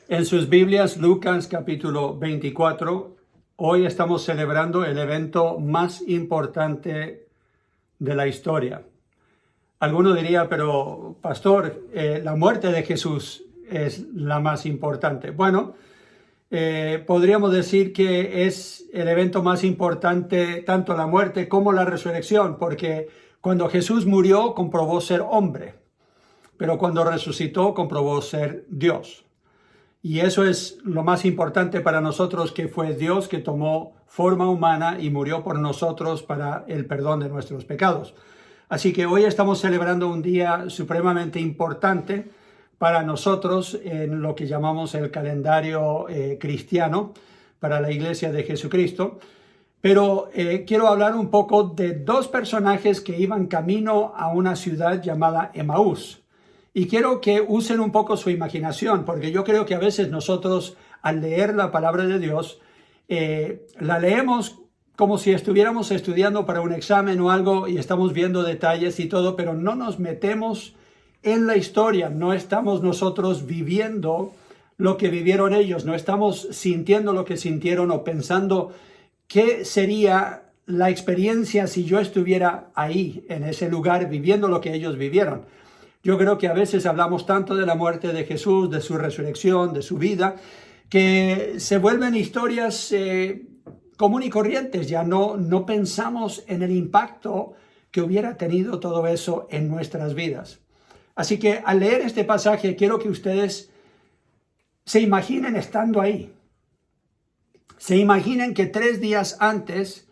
En sus Biblias, Lucas capítulo 24, hoy estamos celebrando el evento más importante de la historia. Alguno diría, pero pastor, la muerte de Jesús es la más importante. Bueno, podríamos decir que es el evento más importante, tanto la muerte como la resurrección, porque cuando Jesús murió comprobó ser hombre, pero cuando resucitó comprobó ser Dios. Y eso es lo más importante para nosotros, que fue Dios que tomó forma humana y murió por nosotros para el perdón de nuestros pecados. Así que hoy estamos celebrando un día supremamente importante para nosotros en lo que llamamos el calendario cristiano para la Iglesia de Jesucristo. Pero quiero hablar un poco de dos personajes que iban camino a una ciudad llamada Emaús. Y quiero que usen un poco su imaginación, porque yo creo que a veces nosotros, al leer la palabra de Dios, la leemos como si estuviéramos estudiando para un examen o algo y estamos viendo detalles y todo, pero no nos metemos en la historia, no estamos nosotros viviendo lo que vivieron ellos, no estamos sintiendo lo que sintieron o pensando qué sería la experiencia si yo estuviera ahí, en ese lugar, viviendo lo que ellos vivieron. Yo creo que a veces hablamos tanto de la muerte de Jesús, de su resurrección, de su vida, que se vuelven historias común y corrientes. Ya no pensamos en el impacto que hubiera tenido todo eso en nuestras vidas. Así que al leer este pasaje quiero que ustedes se imaginen estando ahí. Se imaginen que 3 días antes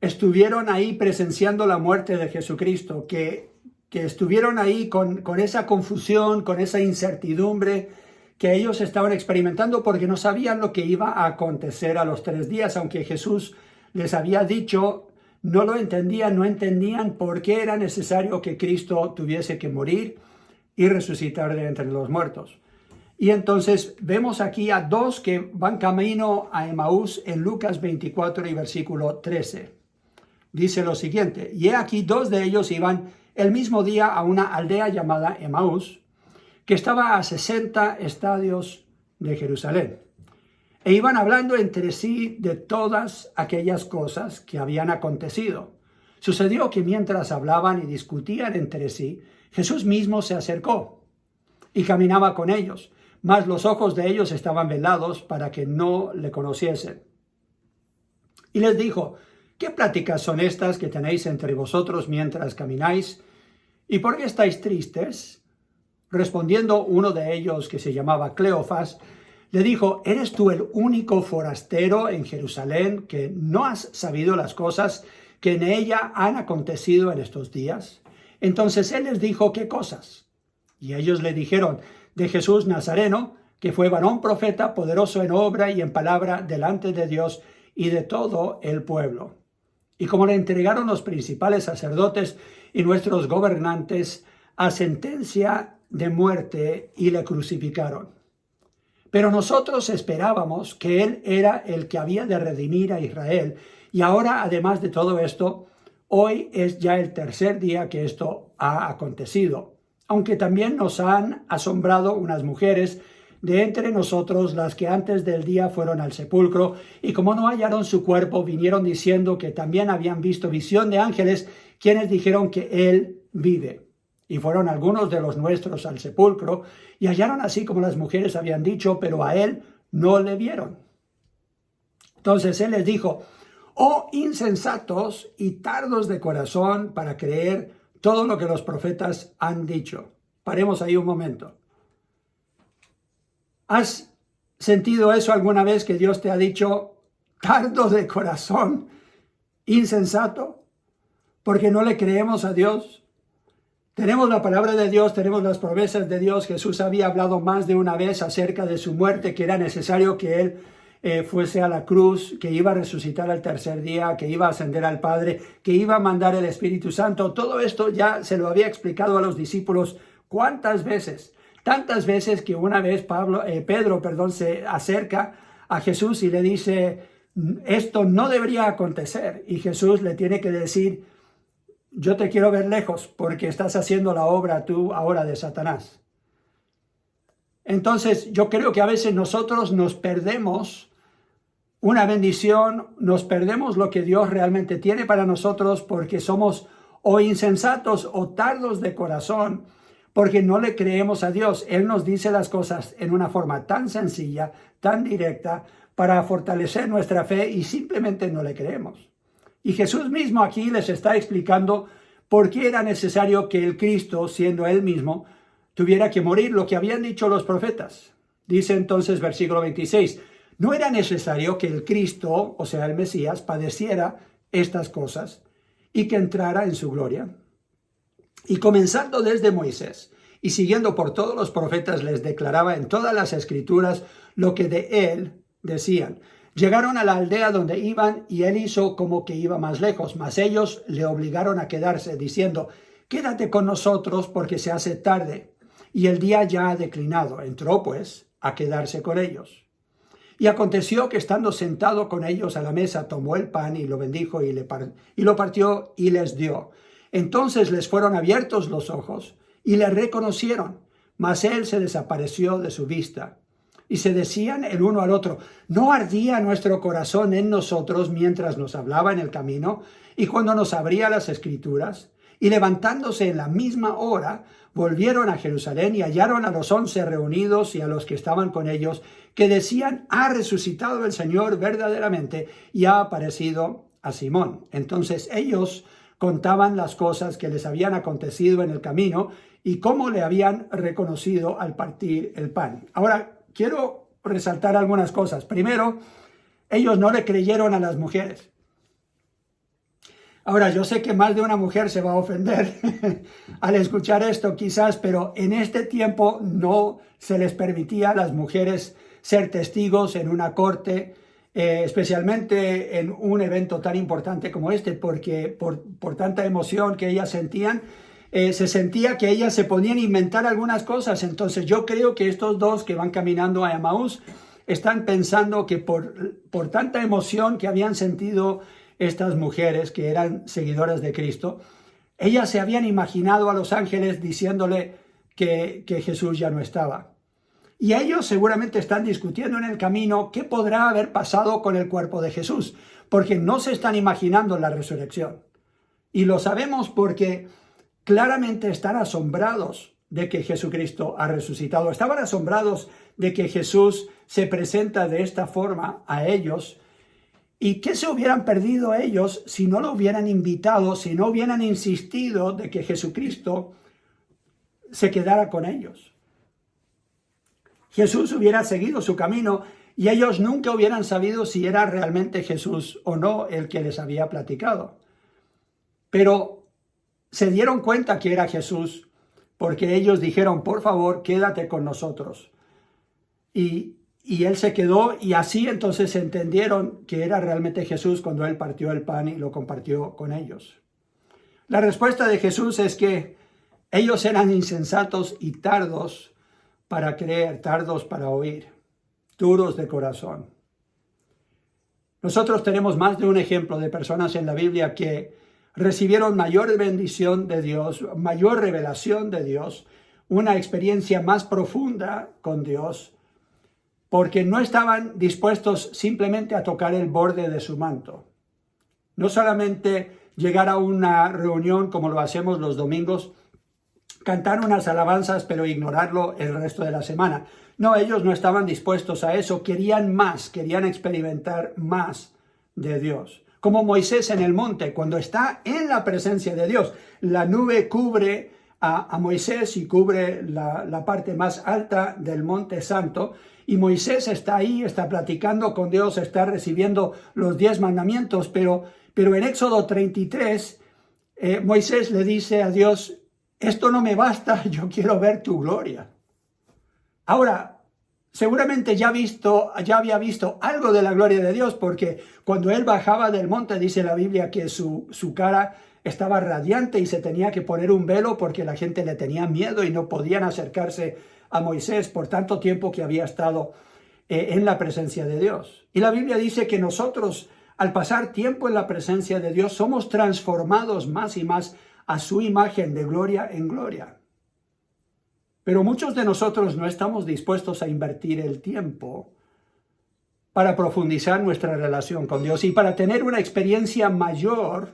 estuvieron ahí presenciando la muerte de Jesucristo, que estuvieron ahí con esa confusión, con esa incertidumbre que ellos estaban experimentando porque no sabían lo que iba a acontecer a los 3 días, aunque Jesús les había dicho, no lo entendían, no entendían por qué era necesario que Cristo tuviese que morir y resucitar de entre los muertos. Y entonces vemos aquí a dos que van camino a Emaús en Lucas 24 y versículo 13. Dice lo siguiente: y he aquí 2 de ellos iban el mismo día a una aldea llamada Emaús, que estaba a 60 estadios de Jerusalén. E iban hablando entre sí de todas aquellas cosas que habían acontecido. Sucedió que mientras hablaban y discutían entre sí, Jesús mismo se acercó y caminaba con ellos, mas los ojos de ellos estaban velados para que no le conociesen. Y les dijo: ¿qué pláticas son estas que tenéis entre vosotros mientras camináis? ¿Y por qué estáis tristes? Respondiendo uno de ellos, que se llamaba Cleofas, le dijo: ¿eres tú el único forastero en Jerusalén que no has sabido las cosas que en ella han acontecido en estos días? Entonces él les dijo: ¿qué cosas? Y ellos le dijeron: de Jesús Nazareno, que fue varón profeta, poderoso en obra y en palabra delante de Dios y de todo el pueblo. Y como le entregaron los principales sacerdotes y nuestros gobernantes a sentencia de muerte y le crucificaron. Pero nosotros esperábamos que él era el que había de redimir a Israel. Y ahora, además de todo esto, hoy es ya el 3er día que esto ha acontecido. Aunque también nos han asombrado unas mujeres de entre nosotros, las que antes del día fueron al sepulcro, y como no hallaron su cuerpo, vinieron diciendo que también habían visto visión de ángeles, quienes dijeron que él vive. Y fueron algunos de los nuestros al sepulcro, y hallaron así como las mujeres habían dicho, pero a él no le vieron. Entonces él les dijo: oh insensatos y tardos de corazón para creer todo lo que los profetas han dicho. Paremos ahí un momento. ¿Has sentido eso alguna vez, que Dios te ha dicho tardo de corazón, insensato? Porque no le creemos a Dios. Tenemos la palabra de Dios, tenemos las promesas de Dios. Jesús había hablado más de una vez acerca de su muerte, que era necesario que él fuese a la cruz, que iba a resucitar al 3er día, que iba a ascender al Padre, que iba a mandar el Espíritu Santo. Todo esto ya se lo había explicado a los discípulos. ¿Cuántas veces? Tantas veces que una vez Pedro se acerca a Jesús y le dice: esto no debería acontecer. Y Jesús le tiene que decir: yo te quiero ver lejos, porque estás haciendo la obra tú ahora de Satanás. Entonces, yo creo que a veces nosotros nos perdemos una bendición, nos perdemos lo que Dios realmente tiene para nosotros porque somos o insensatos o tardos de corazón, porque no le creemos a Dios. Él nos dice las cosas en una forma tan sencilla, tan directa, para fortalecer nuestra fe y simplemente no le creemos. Y Jesús mismo aquí les está explicando por qué era necesario que el Cristo, siendo Él mismo, tuviera que morir, lo que habían dicho los profetas. Dice entonces versículo 26, no era necesario que el Cristo, o sea el Mesías, padeciera estas cosas y que entrara en su gloria. Y comenzando desde Moisés y siguiendo por todos los profetas, les declaraba en todas las escrituras lo que de él decían. Llegaron a la aldea donde iban y él hizo como que iba más lejos, mas ellos le obligaron a quedarse, diciendo, quédate con nosotros porque se hace tarde y el día ya ha declinado. Entró pues a quedarse con ellos. Y aconteció que estando sentado con ellos a la mesa, tomó el pan y lo bendijo y lo partió y les dio. Entonces les fueron abiertos los ojos y le reconocieron, mas él se desapareció de su vista. Y se decían el uno al otro, ¿no ardía nuestro corazón en nosotros mientras nos hablaba en el camino y cuando nos abría las escrituras? Y levantándose en la misma hora, volvieron a Jerusalén y hallaron a los 11 reunidos y a los que estaban con ellos, que decían, ha resucitado el Señor verdaderamente y ha aparecido a Simón. Entonces ellos contaban las cosas que les habían acontecido en el camino y cómo le habían reconocido al partir el pan. Ahora, quiero resaltar algunas cosas. Primero, ellos no le creyeron a las mujeres. Ahora, yo sé que más de una mujer se va a ofender al escuchar esto quizás, pero en este tiempo no se les permitía a las mujeres ser testigos en una corte, especialmente en un evento tan importante como este, porque por tanta emoción que ellas sentían, se sentía que ellas se podían inventar algunas cosas. Entonces yo creo que estos dos que van caminando a Emaús están pensando que por tanta emoción que habían sentido estas mujeres que eran seguidoras de Cristo, ellas se habían imaginado a los ángeles diciéndole que Jesús ya no estaba. Y ellos seguramente están discutiendo en el camino qué podrá haber pasado con el cuerpo de Jesús, porque no se están imaginando la resurrección. Y lo sabemos porque claramente están asombrados de que Jesucristo ha resucitado. Estaban asombrados de que Jesús se presenta de esta forma a ellos. ¿Y qué se hubieran perdido ellos si no lo hubieran invitado, si no hubieran insistido de que Jesucristo se quedara con ellos? Jesús hubiera seguido su camino y ellos nunca hubieran sabido si era realmente Jesús o no el que les había platicado. Pero se dieron cuenta que era Jesús porque ellos dijeron, por favor, quédate con nosotros. Y él se quedó y así entonces entendieron que era realmente Jesús cuando él partió el pan y lo compartió con ellos. La respuesta de Jesús es que ellos eran insensatos y tardos para creer, tardos para oír, duros de corazón. Nosotros tenemos más de un ejemplo de personas en la Biblia que recibieron mayor bendición de Dios, mayor revelación de Dios, una experiencia más profunda con Dios, porque no estaban dispuestos simplemente a tocar el borde de su manto. No solamente llegar a una reunión como lo hacemos los domingos, cantar unas alabanzas pero ignorarlo el resto de la semana. No, ellos no estaban dispuestos a eso, querían más, querían experimentar más de Dios. Como Moisés en el monte, cuando está en la presencia de Dios, la nube cubre a Moisés y cubre la parte más alta del monte santo, y Moisés está ahí, está platicando con Dios, está recibiendo los 10 mandamientos, pero en Éxodo 33, Moisés le dice a Dios, esto no me basta, yo quiero ver tu gloria. Ahora, seguramente ya había visto algo de la gloria de Dios, porque cuando él bajaba del monte, dice la Biblia que su cara estaba radiante y se tenía que poner un velo porque la gente le tenía miedo y no podían acercarse a Moisés por tanto tiempo que había estado en la presencia de Dios. Y la Biblia dice que nosotros, al pasar tiempo en la presencia de Dios, somos transformados más y más a su imagen de gloria en gloria. Pero muchos de nosotros no estamos dispuestos a invertir el tiempo para profundizar nuestra relación con Dios y para tener una experiencia mayor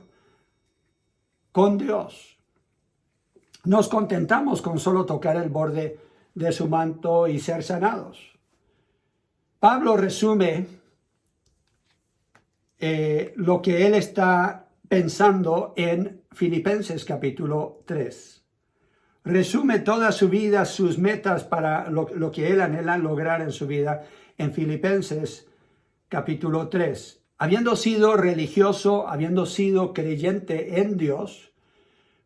con Dios. Nos contentamos con solo tocar el borde de su manto y ser sanados. Pablo resume lo que él está pensando en Filipenses capítulo 3. Resume toda su vida, sus metas para lo que él anhela lograr en su vida en Filipenses capítulo 3. Habiendo sido religioso, habiendo sido creyente en Dios,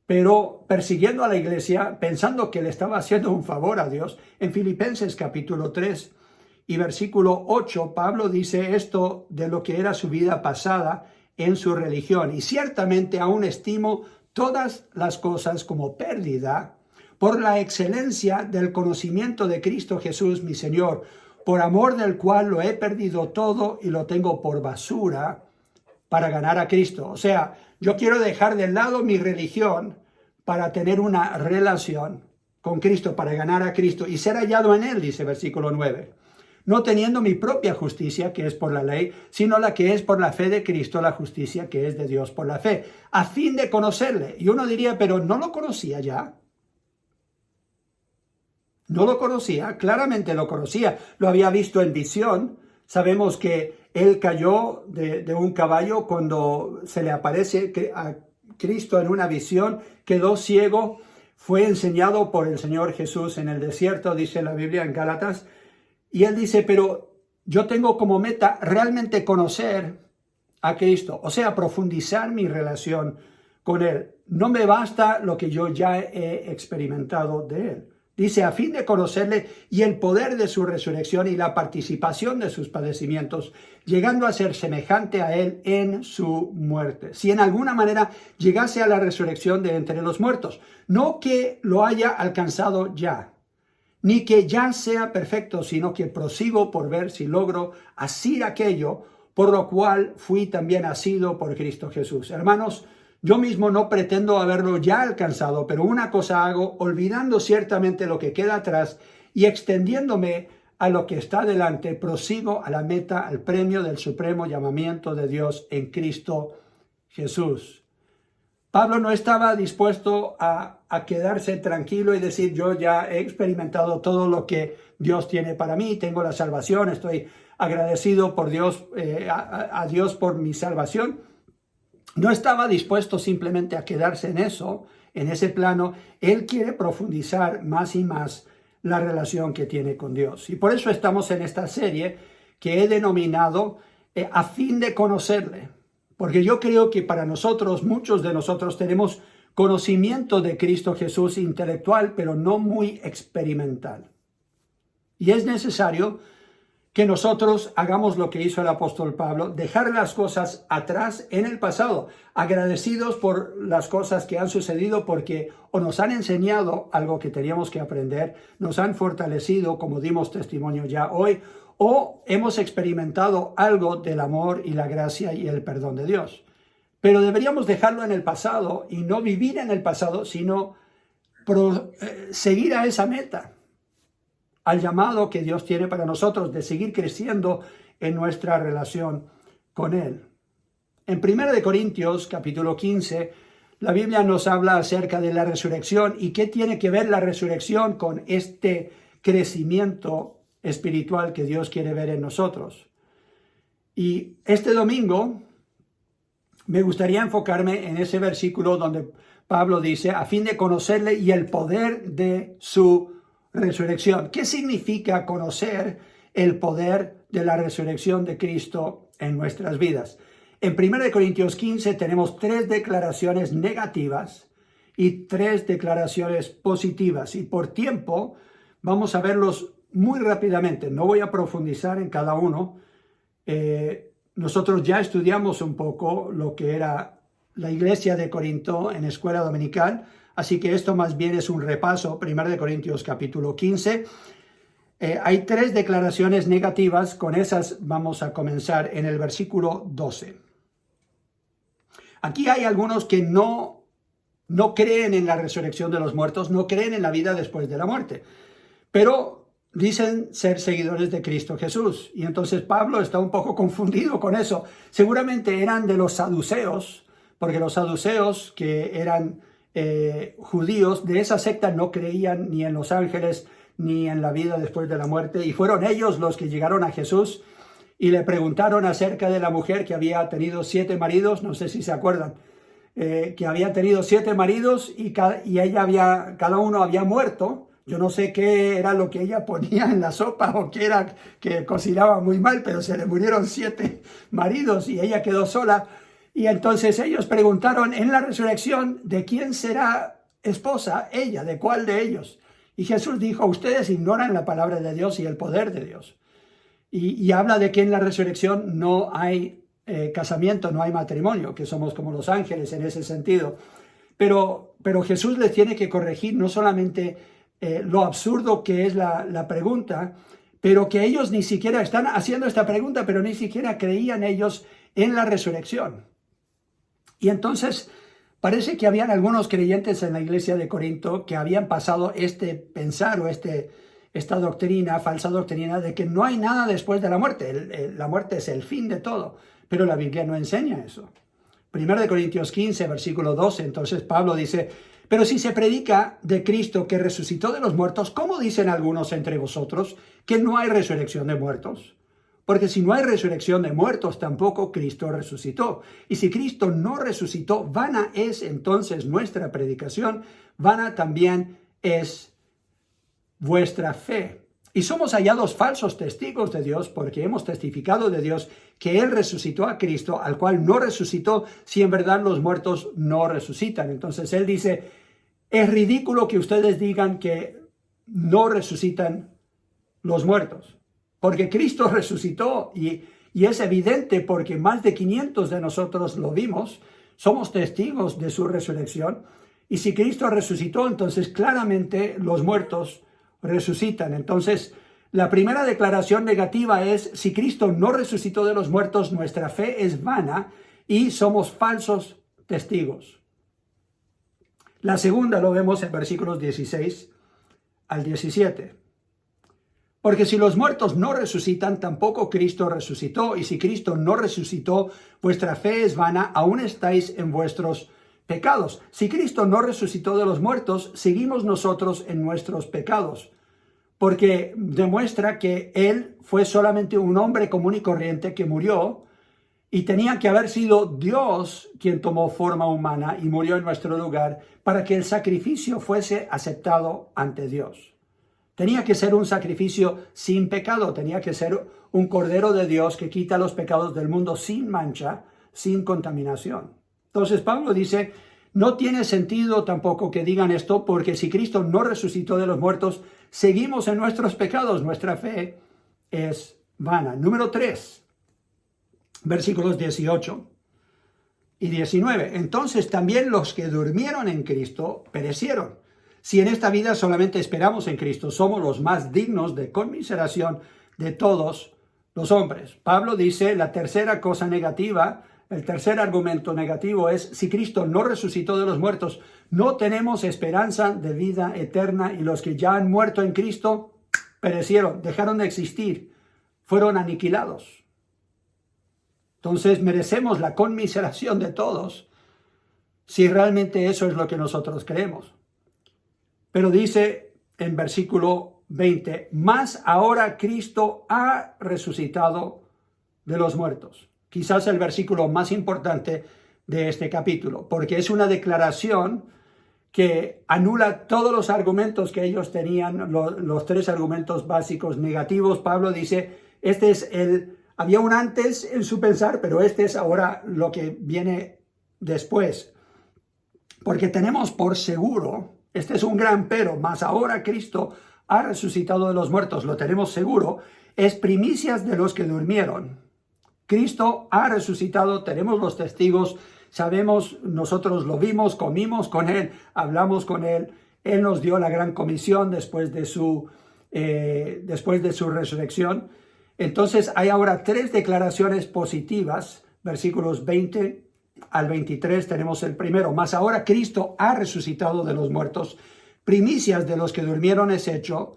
pero persiguiendo a la iglesia, pensando que le estaba haciendo un favor a Dios, en Filipenses capítulo 3 y versículo 8, Pablo dice esto de lo que era su vida pasada en su religión. Y ciertamente aún estimo todas las cosas como pérdida por la excelencia del conocimiento de Cristo Jesús, mi Señor, por amor del cual lo he perdido todo y lo tengo por basura para ganar a Cristo. O sea, yo quiero dejar de lado mi religión para tener una relación con Cristo, para ganar a Cristo y ser hallado en Él, dice versículo 9. No teniendo mi propia justicia, que es por la ley, sino la que es por la fe de Cristo, la justicia que es de Dios por la fe, a fin de conocerle. Y uno diría, pero ¿no lo conocía ya? No lo conocía, claramente lo conocía, lo había visto en visión. Sabemos que él cayó de un caballo cuando se le aparece a Cristo en una visión, quedó ciego, fue enseñado por el Señor Jesús en el desierto, dice la Biblia en Gálatas, y él dice, pero yo tengo como meta realmente conocer a Cristo, o sea, profundizar mi relación con Él. No me basta lo que yo ya he experimentado de Él. Dice, a fin de conocerle y el poder de su resurrección y la participación de sus padecimientos, llegando a ser semejante a Él en su muerte. Si en alguna manera llegase a la resurrección de entre los muertos, no que lo haya alcanzado ya, ni que ya sea perfecto, sino que prosigo por ver si logro asir aquello, por lo cual fui también asido por Cristo Jesús. Hermanos, yo mismo no pretendo haberlo ya alcanzado, pero una cosa hago, olvidando ciertamente lo que queda atrás y extendiéndome a lo que está delante, prosigo a la meta, al premio del supremo llamamiento de Dios en Cristo Jesús. Pablo no estaba dispuesto a quedarse tranquilo y decir, yo ya he experimentado todo lo que Dios tiene para mí, tengo la salvación, estoy agradecido por Dios, a Dios por mi salvación. No estaba dispuesto simplemente a quedarse en eso, en ese plano. Él quiere profundizar más y más la relación que tiene con Dios. Y por eso estamos en esta serie que he denominado a fin de conocerle. Porque yo creo que para nosotros, muchos de nosotros tenemos conocimiento de Cristo Jesús intelectual, pero no muy experimental. Y es necesario que nosotros hagamos lo que hizo el apóstol Pablo, dejar las cosas atrás en el pasado, agradecidos por las cosas que han sucedido porque o nos han enseñado algo que teníamos que aprender, nos han fortalecido, como dimos testimonio ya hoy, o hemos experimentado algo del amor y la gracia y el perdón de Dios. Pero deberíamos dejarlo en el pasado y no vivir en el pasado, sino seguir a esa meta, al llamado que Dios tiene para nosotros de seguir creciendo en nuestra relación con Él. En 1 Corintios capítulo 15, la Biblia nos habla acerca de la resurrección y qué tiene que ver la resurrección con este crecimiento espiritual que Dios quiere ver en nosotros. Y este domingo me gustaría enfocarme en ese versículo donde Pablo dice, a fin de conocerle y el poder de su resurrección. ¿Qué significa conocer el poder de la resurrección de Cristo en nuestras vidas? En 1 Corintios 15 tenemos 3 declaraciones negativas y 3 declaraciones positivas. Y por tiempo vamos a verlos muy rápidamente. No voy a profundizar en cada uno. Nosotros ya estudiamos un poco lo que era la iglesia de Corinto en escuela dominical. Así que esto más bien es un repaso, 1 Corintios capítulo 15. Hay 3 declaraciones negativas, con esas vamos a comenzar en el versículo 12. Aquí hay algunos que no no creen en la resurrección de los muertos, no creen en la vida después de la muerte, pero dicen ser seguidores de Cristo Jesús. Y entonces Pablo está un poco confundido con eso. Seguramente eran de los saduceos, porque los saduceos, que eran judíos de esa secta, no creían ni en los ángeles ni en la vida después de la muerte, y fueron ellos los que llegaron a Jesús y le preguntaron acerca de la mujer que había tenido 7 maridos, no sé si se acuerdan, que había tenido 7 maridos y cada uno había muerto. Yo no sé qué era lo que ella ponía en la sopa o qué era que cocinaba muy mal, pero se le murieron 7 maridos y ella quedó sola. Y entonces ellos preguntaron en la resurrección, ¿de quién será esposa ella? ¿De cuál de ellos? Y Jesús dijo, ustedes ignoran la palabra de Dios y el poder de Dios. Y habla de que en la resurrección no hay casamiento, no hay matrimonio, que somos como los ángeles en ese sentido. Pero Jesús les tiene que corregir no solamente lo absurdo que es la pregunta, pero que ellos ni siquiera están haciendo esta pregunta, pero ni siquiera creían ellos en la resurrección. Y entonces parece que habían algunos creyentes en la iglesia de Corinto que habían pasado pensar o esta doctrina, falsa doctrina, de que no hay nada después de la muerte. La muerte es el fin de todo, pero la Biblia no enseña eso. 1 Corintios 15, versículo 12, entonces Pablo dice, pero si se predica de Cristo que resucitó de los muertos, ¿cómo dicen algunos entre vosotros que no hay resurrección de muertos? Porque si no hay resurrección de muertos, tampoco Cristo resucitó. Y si Cristo no resucitó, vana es entonces nuestra predicación, vana también es vuestra fe. Y somos hallados falsos testigos de Dios porque hemos testificado de Dios que Él resucitó a Cristo, al cual no resucitó si en verdad los muertos no resucitan. Entonces Él dice, es ridículo que ustedes digan que no resucitan los muertos, porque Cristo resucitó y es evidente porque más de 500 de nosotros lo vimos, somos testigos de su resurrección. Y si Cristo resucitó, entonces claramente los muertos resucitan. Entonces, la primera declaración negativa es, si Cristo no resucitó de los muertos, nuestra fe es vana y somos falsos testigos. La segunda lo vemos en versículos 16 al 17. Porque si los muertos no resucitan, tampoco Cristo resucitó. Y si Cristo no resucitó, vuestra fe es vana, aún estáis en vuestros pecados. Si Cristo no resucitó de los muertos, seguimos nosotros en nuestros pecados. Porque demuestra que Él fue solamente un hombre común y corriente que murió y tenía que haber sido Dios quien tomó forma humana y murió en nuestro lugar para que el sacrificio fuese aceptado ante Dios. Tenía que ser un sacrificio sin pecado, tenía que ser un cordero de Dios que quita los pecados del mundo sin mancha, sin contaminación. Entonces Pablo dice, no tiene sentido tampoco que digan esto, porque si Cristo no resucitó de los muertos, seguimos en nuestros pecados, nuestra fe es vana. Número 3, versículos 18 y 19. Entonces también los que durmieron en Cristo perecieron. Si en esta vida solamente esperamos en Cristo, somos los más dignos de conmiseración de todos los hombres. Pablo dice, la tercera cosa negativa, el tercer argumento negativo es, si Cristo no resucitó de los muertos, no tenemos esperanza de vida eterna y los que ya han muerto en Cristo perecieron, dejaron de existir, fueron aniquilados. Entonces merecemos la conmiseración de todos si realmente eso es lo que nosotros creemos. Pero dice en versículo 20, más ahora Cristo ha resucitado de los muertos. Quizás el versículo más importante de este capítulo, porque es una declaración que anula todos los argumentos que ellos tenían, los 3 argumentos básicos negativos. Pablo dice, había un antes en su pensar, pero este es ahora lo que viene después. Porque tenemos por seguro, este es un gran pero, mas ahora Cristo ha resucitado de los muertos, lo tenemos seguro, es primicias de los que durmieron. Cristo ha resucitado, tenemos los testigos, sabemos, nosotros lo vimos, comimos con Él, hablamos con Él, Él nos dio la gran comisión después de su resurrección. Entonces hay ahora 3 declaraciones positivas, versículos 20 al 23 tenemos el primero. Mas ahora Cristo ha resucitado de los muertos, primicias de los que durmieron es hecho,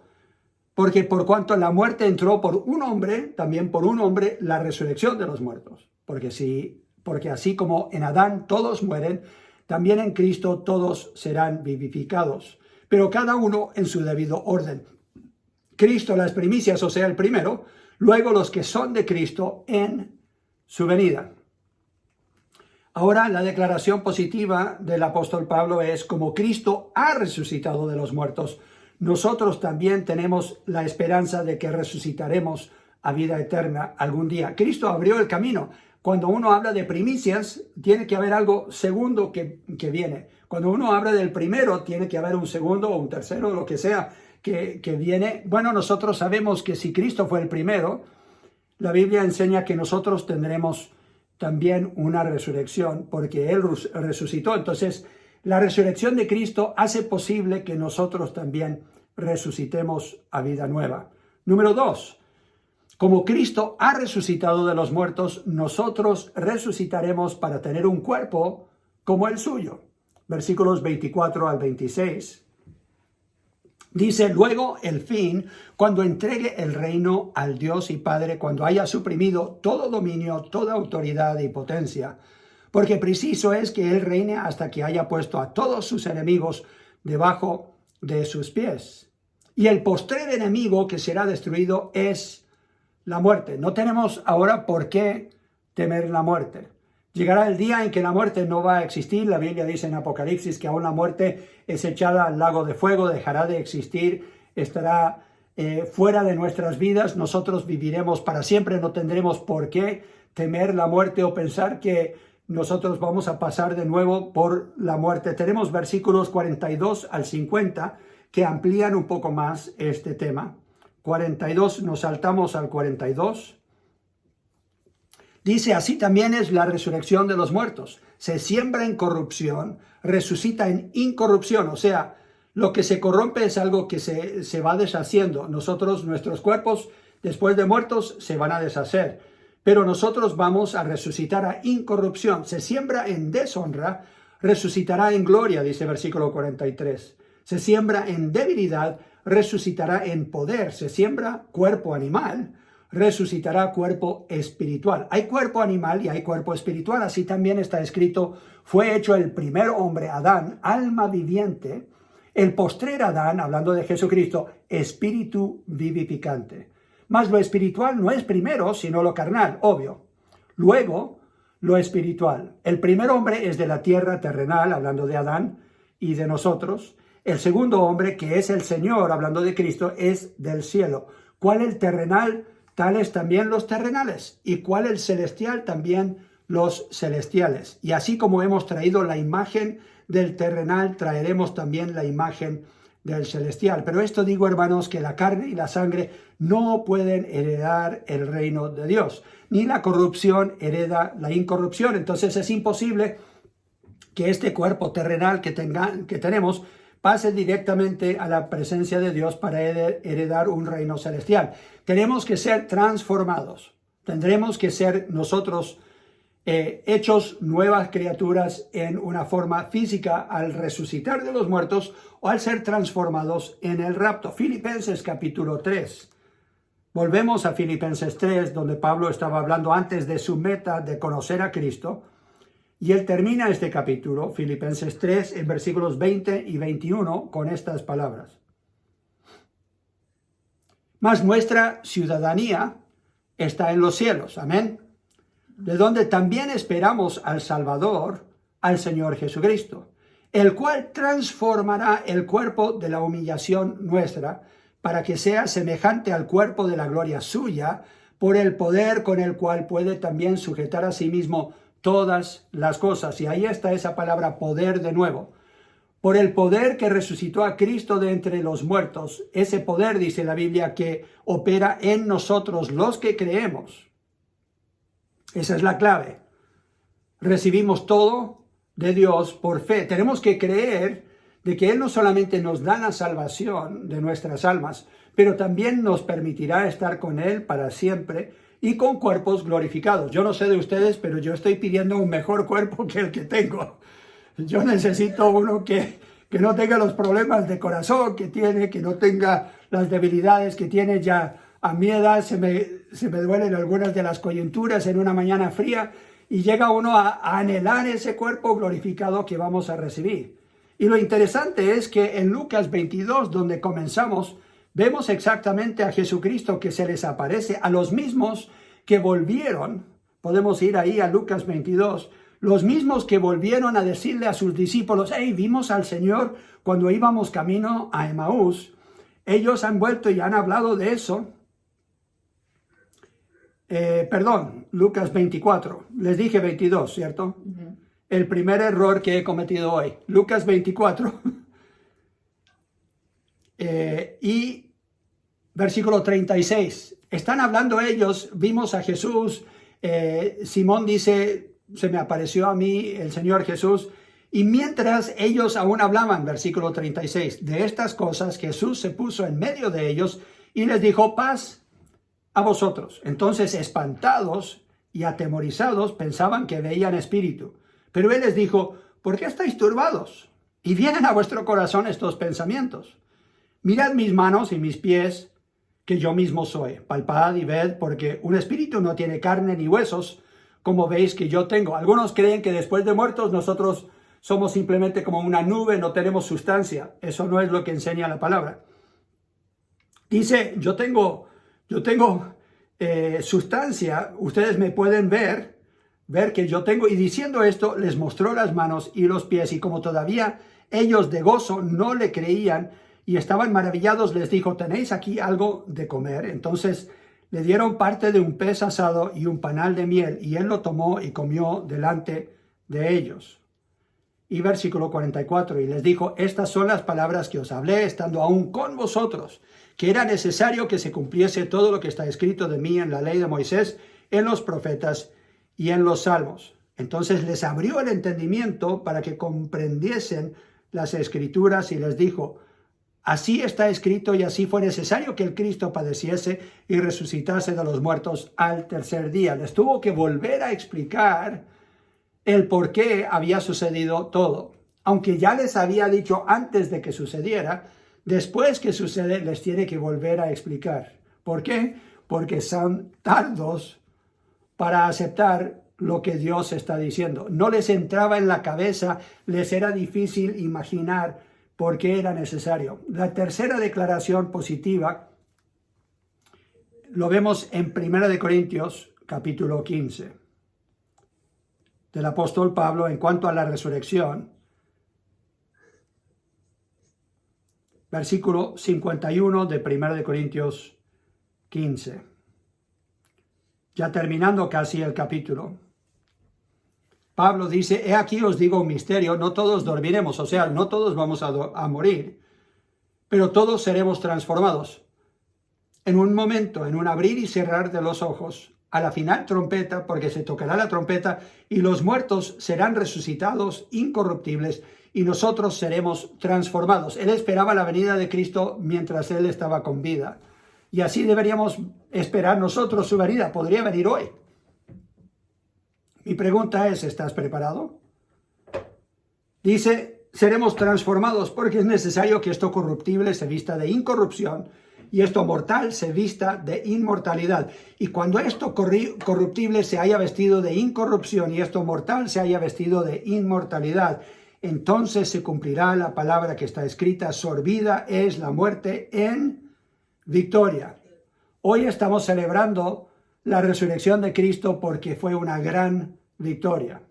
porque por cuanto la muerte entró por un hombre, también por un hombre la resurrección de los muertos. Porque así como en Adán todos mueren, también en Cristo todos serán vivificados, pero cada uno en su debido orden. Cristo las primicias, o sea, el primero, luego los que son de Cristo en su venida. Ahora la declaración positiva del apóstol Pablo es: como Cristo ha resucitado de los muertos, nosotros también tenemos la esperanza de que resucitaremos a vida eterna algún día. Cristo abrió el camino. Cuando uno habla de primicias, tiene que haber algo segundo que viene. Cuando uno habla del primero, tiene que haber un segundo o un tercero, lo que sea que viene. Bueno, nosotros sabemos que si Cristo fue el primero, la Biblia enseña que nosotros tendremos también una resurrección, porque Él resucitó. Entonces, la resurrección de Cristo hace posible que nosotros también resucitemos a vida nueva. Número 2. Como Cristo ha resucitado de los muertos, nosotros resucitaremos para tener un cuerpo como el suyo. Versículos 24 al 26. Dice: luego el fin, cuando entregue el reino al Dios y Padre, cuando haya suprimido todo dominio, toda autoridad y potencia. Porque preciso es que Él reine hasta que haya puesto a todos sus enemigos debajo de sus pies. Y el postrer enemigo que será destruido es la muerte. No tenemos ahora por qué temer la muerte. Llegará el día en que la muerte no va a existir. La Biblia dice en Apocalipsis que aún la muerte es echada al lago de fuego, dejará de existir, estará fuera de nuestras vidas. Nosotros viviremos para siempre, no tendremos por qué temer la muerte o pensar que nosotros vamos a pasar de nuevo por la muerte. Tenemos versículos 42 al 50 que amplían un poco más este tema. 42, nos saltamos al 42. Dice: así también es la resurrección de los muertos. Se siembra en corrupción, resucita en incorrupción. O sea, lo que se corrompe es algo que se va deshaciendo. Nuestros cuerpos, después de muertos, se van a deshacer. Pero nosotros vamos a resucitar a incorrupción. Se siembra en deshonra, resucitará en gloria, dice versículo 43. Se siembra en debilidad, resucitará en poder. Se siembra cuerpo animal, resucitará cuerpo espiritual. Hay cuerpo animal y hay cuerpo espiritual. Así también está escrito: fue hecho el primer hombre, Adán, alma viviente. El postrer Adán, hablando de Jesucristo, espíritu vivificante. Mas lo espiritual no es primero, sino lo carnal, obvio. Luego, lo espiritual. El primer hombre es de la tierra terrenal, hablando de Adán y de nosotros. El segundo hombre, que es el Señor, hablando de Cristo, es del cielo. ¿Cuál el terrenal? Tales también los terrenales. ¿Y cuál el celestial? También los celestiales. Y así como hemos traído la imagen del terrenal, traeremos también la imagen del celestial. Pero esto digo, hermanos, que la carne y la sangre no pueden heredar el reino de Dios. Ni la corrupción hereda la incorrupción. Entonces es imposible que este cuerpo terrenal que tenemos pase directamente a la presencia de Dios para heredar un reino celestial. Tenemos que ser transformados. Tendremos que ser nosotros hechos nuevas criaturas en una forma física al resucitar de los muertos o al ser transformados en el rapto. Filipenses capítulo 3. Volvemos a Filipenses 3, donde Pablo estaba hablando antes de su meta de conocer a Cristo. Y él termina este capítulo, Filipenses 3, en versículos 20 y 21, con estas palabras. Mas nuestra ciudadanía está en los cielos, amén, de donde también esperamos al Salvador, al Señor Jesucristo, el cual transformará el cuerpo de la humillación nuestra, para que sea semejante al cuerpo de la gloria suya, por el poder con el cual puede también sujetar a sí mismo todas las cosas. Y ahí está esa palabra poder de nuevo. Por el poder que resucitó a Cristo de entre los muertos, ese poder, dice la Biblia, que opera en nosotros los que creemos. Esa es la clave. Recibimos todo de Dios por fe. Tenemos que creer de que Él no solamente nos da la salvación de nuestras almas, pero también nos permitirá estar con Él para siempre y con cuerpos glorificados. Yo no sé de ustedes, pero yo estoy pidiendo un mejor cuerpo que el que tengo. Yo necesito uno que no tenga los problemas de corazón que tiene, que no tenga las debilidades que tiene. Ya a mi edad se me duelen algunas de las coyunturas en una mañana fría, y llega uno a anhelar ese cuerpo glorificado que vamos a recibir. Y lo interesante es que en Lucas 22, donde comenzamos, vemos exactamente a Jesucristo que se les aparece a los mismos que volvieron. Podemos ir ahí a Lucas 22. Los mismos que volvieron a decirle a sus discípulos: hey, vimos al Señor cuando íbamos camino a Emaús. Ellos han vuelto y han hablado de eso. Lucas 24. Les dije 22, ¿cierto? El primer error que he cometido hoy. Lucas 24. Y versículo 36. Están hablando ellos, vimos a Jesús. Simón dice: se me apareció a mí el Señor Jesús. Y mientras ellos aún hablaban, versículo 36, de estas cosas, Jesús se puso en medio de ellos y les dijo: paz a vosotros. Entonces, espantados y atemorizados, pensaban que veían espíritu. Pero él les dijo: ¿por qué estáis turbados? Y vienen a vuestro corazón estos pensamientos. Mirad mis manos y mis pies, que yo mismo soy. Palpad y ved, porque un espíritu no tiene carne ni huesos, como veis que yo tengo. Algunos creen que después de muertos nosotros somos simplemente como una nube, no tenemos sustancia. Eso no es lo que enseña la palabra. Dice: yo tengo sustancia, ustedes me pueden ver que yo tengo. Y diciendo esto, les mostró las manos y los pies, y como todavía ellos de gozo no le creían y estaban maravillados, les dijo: ¿tenéis aquí algo de comer? Entonces le dieron parte de un pez asado y un panal de miel, y él lo tomó y comió delante de ellos. Y versículo 44, y les dijo: estas son las palabras que os hablé estando aún con vosotros, que era necesario que se cumpliese todo lo que está escrito de mí en la ley de Moisés, en los profetas y en los salmos. Entonces les abrió el entendimiento para que comprendiesen las escrituras, y les dijo: así está escrito, y así fue necesario que el Cristo padeciese y resucitase de los muertos al tercer día. Les tuvo que volver a explicar el por qué había sucedido todo. Aunque ya les había dicho antes de que sucediera, después que sucede les tiene que volver a explicar. ¿Por qué? Porque son tardos para aceptar lo que Dios está diciendo. No les entraba en la cabeza, les era difícil imaginar por qué era necesario. La tercera declaración positiva lo vemos en 1 Corintios capítulo 15 del apóstol Pablo en cuanto a la resurrección. Versículo 51 de 1 Corintios 15. Ya terminando casi el capítulo, Pablo dice: he aquí os digo un misterio, no todos dormiremos, o sea, no todos vamos a morir, pero todos seremos transformados. En un momento, en un abrir y cerrar de los ojos, a la final trompeta, porque se tocará la trompeta, y los muertos serán resucitados incorruptibles, y nosotros seremos transformados. Él esperaba la venida de Cristo mientras él estaba con vida. Y así deberíamos esperar nosotros su venida. Podría venir hoy. Mi pregunta es: ¿estás preparado? Dice: seremos transformados, porque es necesario que esto corruptible se vista de incorrupción y esto mortal se vista de inmortalidad. Y cuando esto corruptible se haya vestido de incorrupción y esto mortal se haya vestido de inmortalidad, entonces se cumplirá la palabra que está escrita: sorbida es la muerte en victoria. Hoy estamos celebrando la resurrección de Cristo porque fue una gran victoria.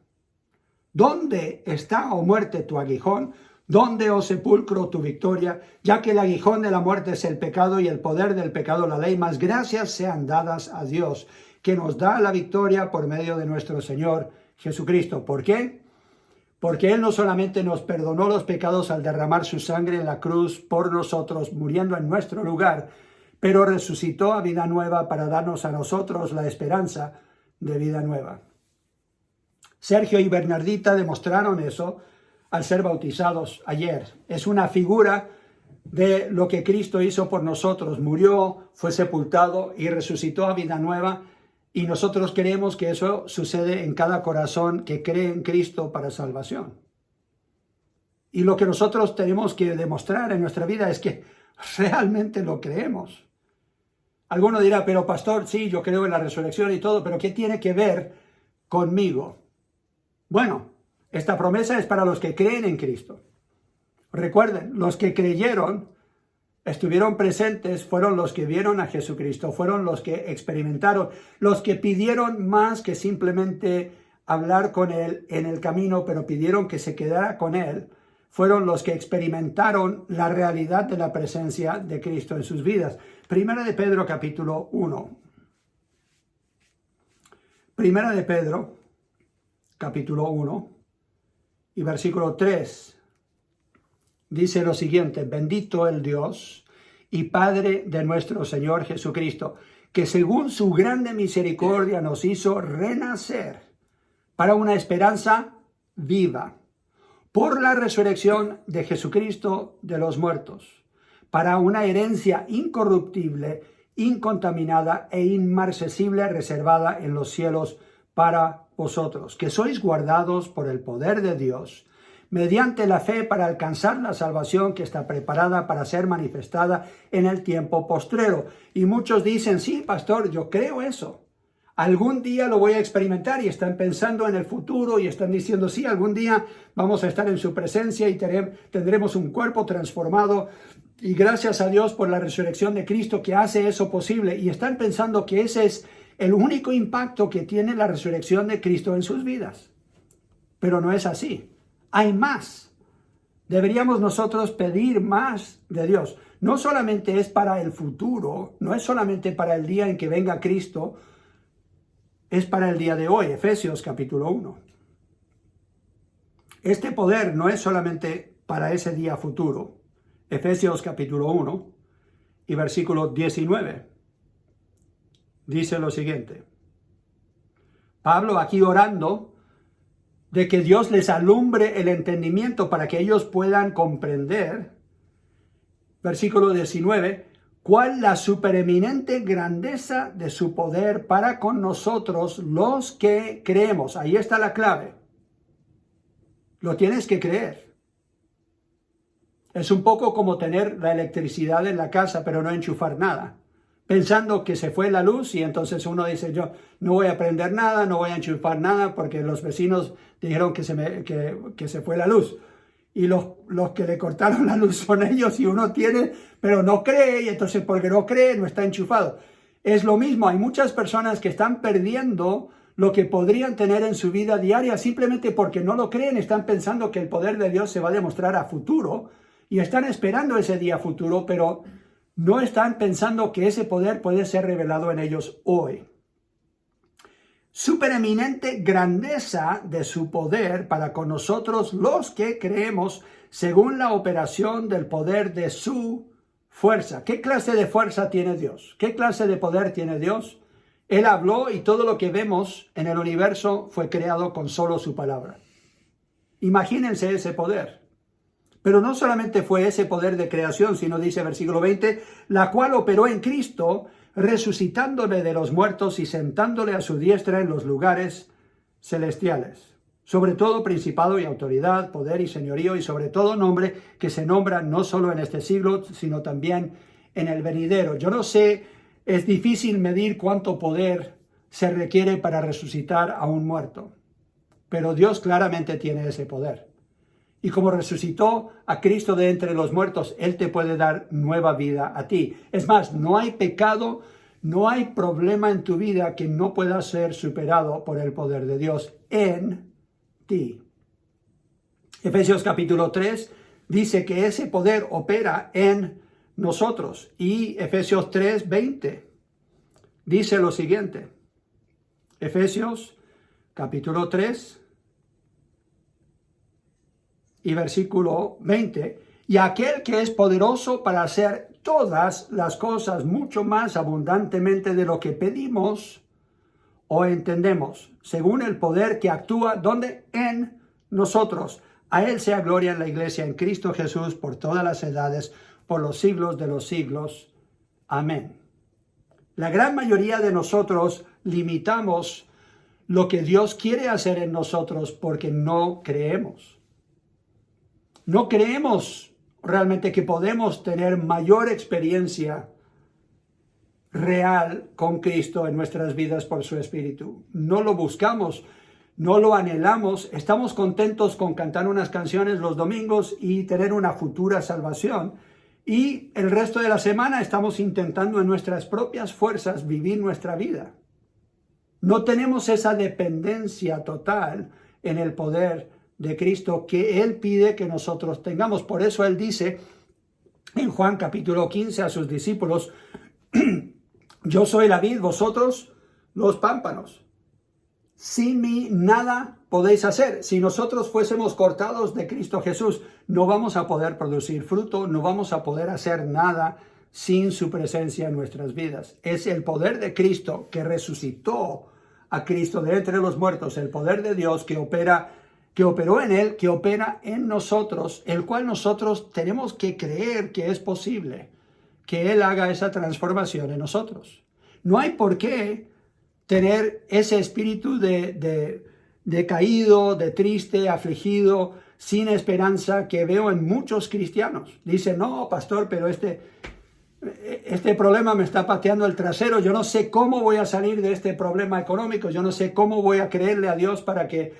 ¿Dónde está, oh muerte, tu aguijón? ¿Dónde, oh sepulcro, tu victoria? Ya que el aguijón de la muerte es el pecado y el poder del pecado la ley, mas gracias sean dadas a Dios, que nos da la victoria por medio de nuestro Señor Jesucristo. ¿Por qué? Porque Él no solamente nos perdonó los pecados al derramar su sangre en la cruz por nosotros, muriendo en nuestro lugar, pero resucitó a vida nueva para darnos a nosotros la esperanza de vida nueva. Sergio y Bernardita demostraron eso al ser bautizados ayer. Es una figura de lo que Cristo hizo por nosotros. Murió, fue sepultado y resucitó a vida nueva Y nosotros queremos que eso sucede en cada corazón que cree en Cristo para salvación. Y lo que nosotros tenemos que demostrar en nuestra vida es que realmente lo creemos. Alguno dirá, pero pastor, sí, yo creo en la resurrección y todo, pero ¿qué tiene que ver conmigo? Bueno, esta promesa es para los que creen en Cristo. Recuerden, los que creyeron, estuvieron presentes, fueron los que vieron a Jesucristo, fueron los que experimentaron, los que pidieron más que simplemente hablar con Él en el camino, pero pidieron que se quedara con Él, fueron los que experimentaron la realidad de la presencia de Cristo en sus vidas. Primera de Pedro, capítulo 1. Primera de Pedro, capítulo 1, y versículo 3, dice lo siguiente: bendito el Dios y Padre de nuestro Señor Jesucristo, que según su grande misericordia nos hizo renacer para una esperanza viva, por la resurrección de Jesucristo de los muertos, para una herencia incorruptible, incontaminada e inmarcesible, reservada en los cielos para vosotros, que sois guardados por el poder de Dios, mediante la fe para alcanzar la salvación que está preparada para ser manifestada en el tiempo postrero. Y muchos dicen, sí, pastor, yo creo eso. Algún día lo voy a experimentar, y están pensando en el futuro y están diciendo, sí, algún día vamos a estar en su presencia y tendremos un cuerpo transformado, y gracias a Dios por la resurrección de Cristo que hace eso posible. Y están pensando que ese es el único impacto que tiene la resurrección de Cristo en sus vidas. Pero no es así. Hay más. Deberíamos nosotros pedir más de Dios. No solamente es para el futuro, no es solamente para el día en que venga Cristo, es para el día de hoy. Efesios capítulo 1. Este poder no es solamente para ese día futuro. Efesios capítulo 1 y versículo 19. Dice lo siguiente. Pablo aquí orando de que Dios les alumbre el entendimiento para que ellos puedan comprender. Versículo 19. Cuál la supereminente grandeza de su poder para con nosotros los que creemos. Ahí está la clave. Lo tienes que creer. Es un poco como tener la electricidad en la casa, pero no enchufar nada. Pensando que se fue la luz, y entonces uno dice, yo no voy a prender nada, no voy a enchufar nada, porque los vecinos dijeron que se fue la luz. Y los que le cortaron la luz son ellos, y uno tiene, pero no cree, y entonces porque no cree, no está enchufado. Es lo mismo, hay muchas personas que están perdiendo lo que podrían tener en su vida diaria simplemente porque no lo creen. Están pensando que el poder de Dios se va a demostrar a futuro, y están esperando ese día futuro, pero no están pensando que ese poder puede ser revelado en ellos hoy. Supereminente grandeza de su poder para con nosotros los que creemos, según la operación del poder de su fuerza. ¿Qué clase de fuerza tiene Dios? ¿Qué clase de poder tiene Dios? Él habló, y todo lo que vemos en el universo fue creado con solo su palabra. Imagínense ese poder. Pero no solamente fue ese poder de creación, sino dice versículo 20, la cual operó en Cristo, resucitándole de los muertos y sentándole a su diestra en los lugares celestiales. Sobre todo principado y autoridad, poder y señorío, y sobre todo nombre que se nombra no solo en este siglo, sino también en el venidero. Yo no sé, es difícil medir cuánto poder se requiere para resucitar a un muerto, pero Dios claramente tiene ese poder. Y como resucitó a Cristo de entre los muertos, Él te puede dar nueva vida a ti. Es más, no hay pecado, no hay problema en tu vida que no pueda ser superado por el poder de Dios en ti. Efesios capítulo 3 dice que ese poder opera en nosotros. Y Efesios 3:20 dice lo siguiente. Efesios capítulo 3 y versículo 20, y aquel que es poderoso para hacer todas las cosas mucho más abundantemente de lo que pedimos o entendemos, según el poder que actúa, ¿dónde? En nosotros. A Él sea gloria en la iglesia, en Cristo Jesús, por todas las edades, por los siglos de los siglos. Amén. La gran mayoría de nosotros limitamos lo que Dios quiere hacer en nosotros porque no creemos. No creemos realmente que podemos tener mayor experiencia real con Cristo en nuestras vidas por su Espíritu. No lo buscamos, no lo anhelamos. Estamos contentos con cantar unas canciones los domingos y tener una futura salvación. Y el resto de la semana estamos intentando en nuestras propias fuerzas vivir nuestra vida. No tenemos esa dependencia total en el poder de Cristo que Él pide que nosotros tengamos. Por eso Él dice en Juan capítulo 15 a sus discípulos, yo soy la vid, vosotros los pámpanos. Sin mí nada podéis hacer. Si nosotros fuésemos cortados de Cristo Jesús, no vamos a poder producir fruto, no vamos a poder hacer nada sin su presencia en nuestras vidas. Es el poder de Cristo que resucitó a Cristo de entre los muertos, el poder de Dios que operó en Él, que opera en nosotros, el cual nosotros tenemos que creer que es posible que Él haga esa transformación en nosotros. No hay por qué tener ese espíritu de caído, de triste, afligido, sin esperanza que veo en muchos cristianos. Dicen, no, pastor, pero este problema me está pateando el trasero. Yo no sé cómo voy a salir de este problema económico. Yo no sé cómo voy a creerle a Dios para que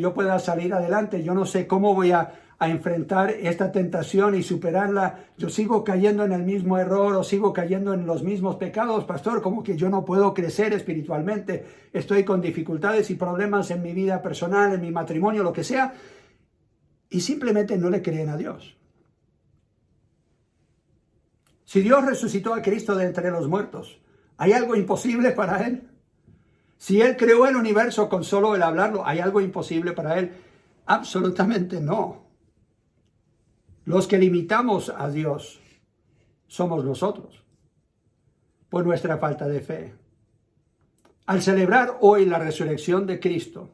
yo pueda salir adelante. Yo no sé cómo voy a enfrentar esta tentación y superarla. Yo sigo cayendo en el mismo error o sigo cayendo en los mismos pecados, pastor, como que yo no puedo crecer espiritualmente. Estoy con dificultades y problemas en mi vida personal, en mi matrimonio, lo que sea. Y simplemente no le creen a Dios. Si Dios resucitó a Cristo de entre los muertos, ¿hay algo imposible para Él? Si Él creó el universo con solo el hablarlo, ¿hay algo imposible para Él? Absolutamente no. Los que limitamos a Dios somos nosotros, por nuestra falta de fe. Al celebrar hoy la resurrección de Cristo,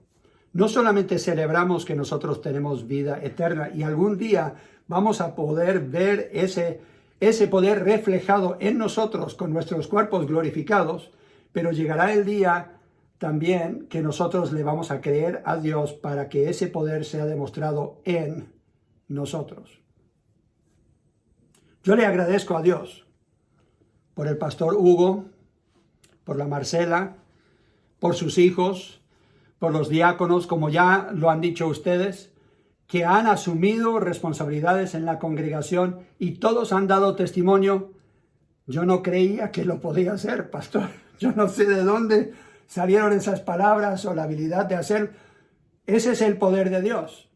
no solamente celebramos que nosotros tenemos vida eterna y algún día vamos a poder ver ese poder reflejado en nosotros con nuestros cuerpos glorificados, pero llegará el día también que nosotros le vamos a creer a Dios para que ese poder sea demostrado en nosotros. Yo le agradezco a Dios por el pastor Hugo, por la Marcela, por sus hijos, por los diáconos, como ya lo han dicho ustedes, que han asumido responsabilidades en la congregación y todos han dado testimonio. Yo no creía que lo podía hacer, pastor. Yo no sé de dónde salieron esas palabras o la habilidad de hacer. Ese es el poder de Dios.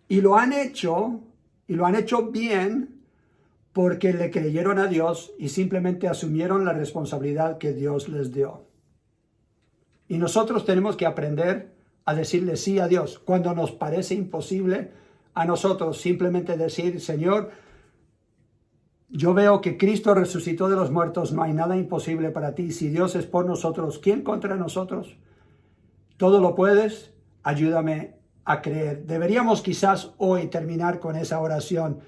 Y lo han hecho bien, porque le creyeron a Dios y simplemente asumieron la responsabilidad que Dios les dio. Y nosotros tenemos que aprender a decirle sí a Dios cuando nos parece imposible a nosotros. Simplemente decir, Señor, yo veo que Cristo resucitó de los muertos, no hay nada imposible para ti. Si Dios es por nosotros, ¿quién contra nosotros? Todo lo puedes, ayúdame a creer. Deberíamos quizás hoy terminar con esa oración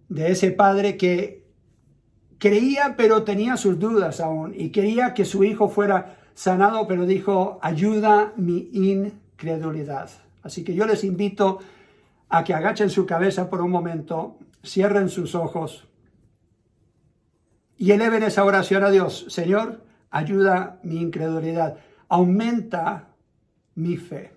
de ese padre que creía pero tenía sus dudas aún y quería que su hijo fuera sanado, pero dijo, ayuda mi incredulidad. Así que yo les invito a que agachen su cabeza por un momento, cierren sus ojos y eleven esa oración a Dios. Señor, ayuda mi incredulidad, aumenta mi fe.